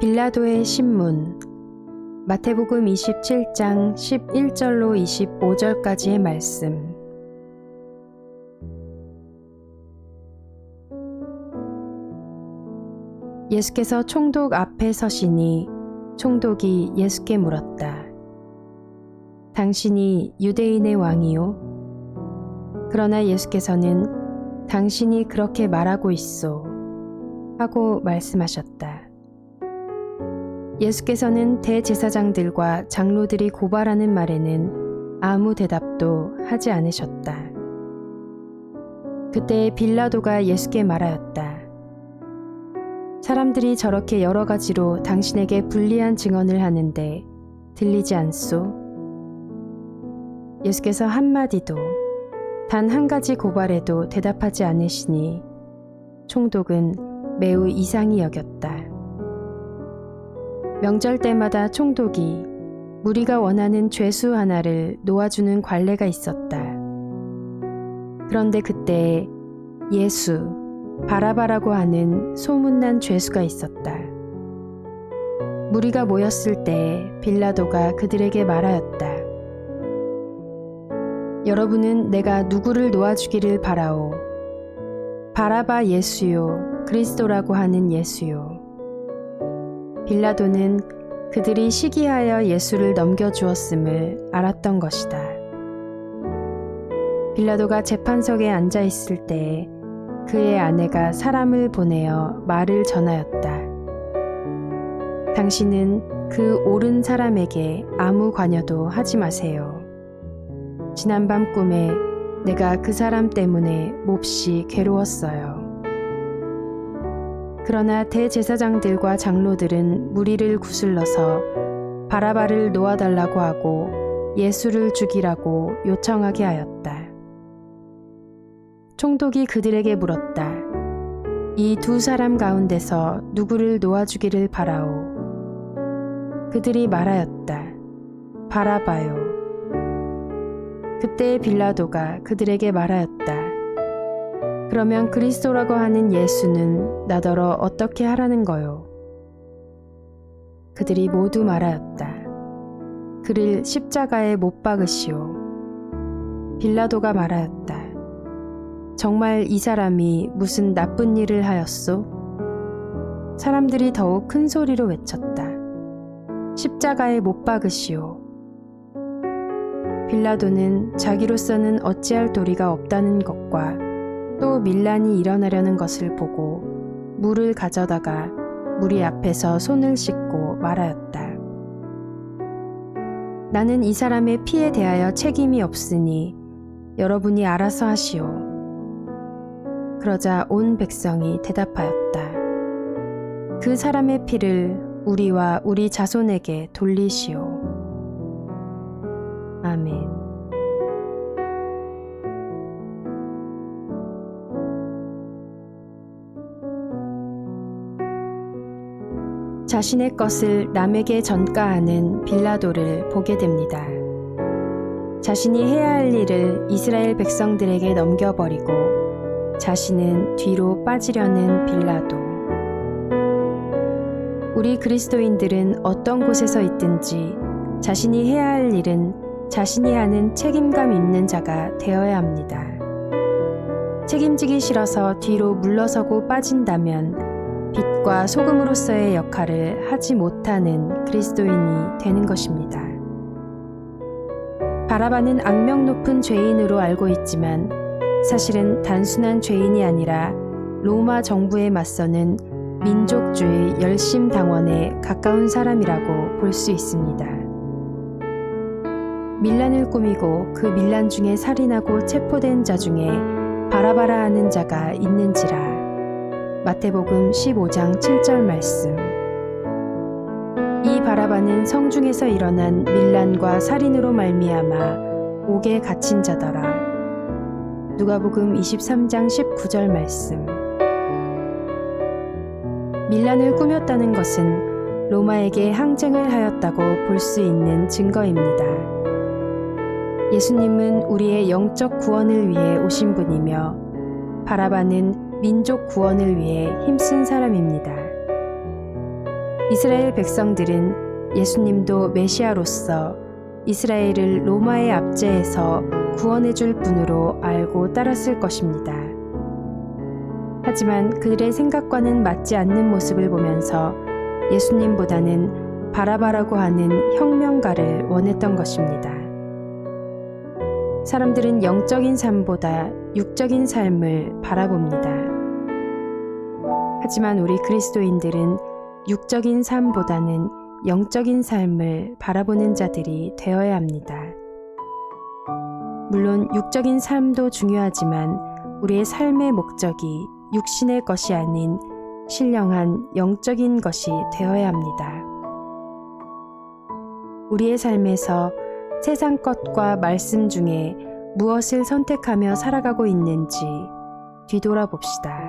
빌라도의 신문. 마태복음 27장 11절로 25절까지의 말씀. 예수께서 총독 앞에 서시니 총독이 예수께 물었다. 당신이 유대인의 왕이요? 그러나 예수께서는 당신이 그렇게 말하고 있소 하고 말씀하셨다. 예수께서는 대제사장들과 장로들이 고발하는 말에는 아무 대답도 하지 않으셨다. 그때 빌라도가 예수께 말하였다. 사람들이 저렇게 여러 가지로 당신에게 불리한 증언을 하는데 들리지 않소? 예수께서 한마디도 단 한 가지 고발에도 대답하지 않으시니 총독은 매우 이상히 여겼다. 명절 때마다 총독이 무리가 원하는 죄수 하나를 놓아주는 관례가 있었다. 그런데 그때 예수, 바라바라고 하는 소문난 죄수가 있었다. 무리가 모였을 때 빌라도가 그들에게 말하였다. 여러분은 내가 누구를 놓아주기를 바라오? 바라바 예수요, 그리스도라고 하는 예수요. 빌라도는 그들이 시기하여 예수를 넘겨주었음을 알았던 것이다. 빌라도가 재판석에 앉아 있을 때 그의 아내가 사람을 보내어 말을 전하였다. 당신은 그 옳은 사람에게 아무 관여도 하지 마세요. 지난밤 꿈에 내가 그 사람 때문에 몹시 괴로웠어요. 그러나 대제사장들과 장로들은 무리를 구슬러서 바라바를 놓아달라고 하고 예수를 죽이라고 요청하게 하였다. 총독이 그들에게 물었다. 이 두 사람 가운데서 누구를 놓아주기를 바라오? 그들이 말하였다. 바라바요. 그때 빌라도가 그들에게 말하였다. 그러면 그리스도라고 하는 예수는 나더러 어떻게 하라는 거요? 그들이 모두 말하였다. 그를 십자가에 못 박으시오. 빌라도가 말하였다. 정말 이 사람이 무슨 나쁜 일을 하였소? 사람들이 더욱 큰 소리로 외쳤다. 십자가에 못 박으시오. 빌라도는 자기로서는 어찌할 도리가 없다는 것과 또 밀란이 일어나려는 것을 보고 물을 가져다가 무리 앞에서 손을 씻고 말하였다. 나는 이 사람의 피에 대하여 책임이 없으니 여러분이 알아서 하시오. 그러자 온 백성이 대답하였다. 그 사람의 피를 우리와 우리 자손에게 돌리시오. 아멘. 자신의 것을 남에게 전가하는 빌라도를 보게 됩니다. 자신이 해야 할 일을 이스라엘 백성들에게 넘겨버리고 자신은 뒤로 빠지려는 빌라도. 우리 그리스도인들은 어떤 곳에서 있든지 자신이 해야 할 일은 자신이 하는 책임감 있는 자가 되어야 합니다. 책임지기 싫어서 뒤로 물러서고 빠진다면 빛과 소금으로서의 역할을 하지 못하는 그리스도인이 되는 것입니다. 바라바는 악명 높은 죄인으로 알고 있지만 사실은 단순한 죄인이 아니라 로마 정부에 맞서는 민족주의 열심당원에 가까운 사람이라고 볼 수 있습니다. 밀란을 꾸미고 그 밀란 중에 살인하고 체포된 자 중에 바라바라 하는 자가 있는지라. 마태복음 15장 7절 말씀. 이 바라바는 성중에서 일어난 밀란과 살인으로 말미암아 옥에 갇힌 자더라. 누가복음 23장 19절 말씀. 밀란을 꾸몄다는 것은 로마에게 항쟁을 하였다고 볼 수 있는 증거입니다. 예수님은 우리의 영적 구원을 위해 오신 분이며 바라바는 민족 구원을 위해 힘쓴 사람입니다. 이스라엘 백성들은 예수님도 메시아로서 이스라엘을 로마의 압제에서 구원해 줄 분으로 알고 따랐을 것입니다. 하지만 그들의 생각과는 맞지 않는 모습을 보면서 예수님보다는 바라바라고 하는 혁명가를 원했던 것입니다. 사람들은 영적인 삶보다 육적인 삶을 바라봅니다. 하지만 우리 그리스도인들은 육적인 삶보다는 영적인 삶을 바라보는 자들이 되어야 합니다. 물론 육적인 삶도 중요하지만 우리의 삶의 목적이 육신의 것이 아닌 신령한 영적인 것이 되어야 합니다. 우리의 삶에서 세상 것과 말씀 중에 무엇을 선택하며 살아가고 있는지 뒤돌아봅시다.